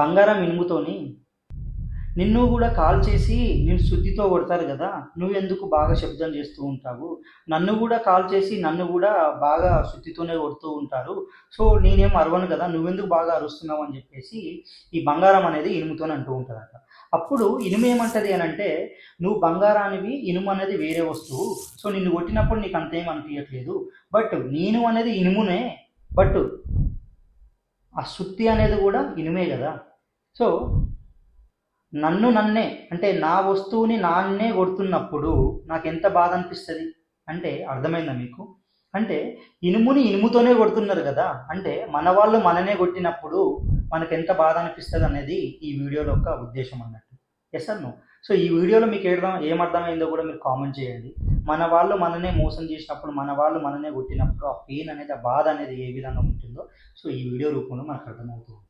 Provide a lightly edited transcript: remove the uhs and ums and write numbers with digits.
బంగారం ఇనుముతోని నిన్ను కూడా కాల్ చేసి నేను సుత్తితో కొడతారు కదా, నువ్వెందుకు బాగా శబ్దం చేస్తూ ఉంటావు? నన్ను కూడా కాల్ చేసి నన్ను కూడా బాగా సుత్తితోనే కొడుతూ ఉంటారు. సో నేనేం అరవను కదా, నువ్వెందుకు బాగా అరుస్తున్నావు అని చెప్పేసి ఈ బంగారం అనేది ఇనుముతోని అంటూ ఉంటుందట. అప్పుడు ఇనుము ఏమంటది అని అంటే, నువ్వు బంగారానివి, ఇనుము అనేది వేరే వస్తువు. సో నిన్ను కొట్టినప్పుడు నీకు అంతేం అనిపించట్లేదు. బట్ నేను అనేది ఇనుమునే, బట్ ఆ సుత్తి అనేది కూడా ఇనుమే కదా. సో నన్నే అంటే నా వస్తువుని నాన్నే కొడుతున్నప్పుడు నాకెంత బాధ అనిపిస్తుంది అంటే, అర్థమైందా మీకు? అంటే ఇనుముని ఇనుముతోనే కొడుతున్నారు కదా, అంటే మన వాళ్ళు మననే కొట్టినప్పుడు మనకెంత బాధ అనిపిస్తుంది అనేది ఈ వీడియోలో ఒక ఉద్దేశం అన్నట్టు. Yes are no? సో ఈ వీడియోలో మీకు ఏమర్థమైందో కూడా మీరు కామెంట్ చేయండి. మన వాళ్ళు మననే మోసం చేసినప్పుడు, మన వాళ్ళు మననే కొట్టినప్పుడు ఆ పెయిన్ అనేది, ఆ బాధ అనేది ఏ విధంగా ఉంటుందో సో ఈ వీడియో రూపంలో మనకు అర్థమవుతుంది.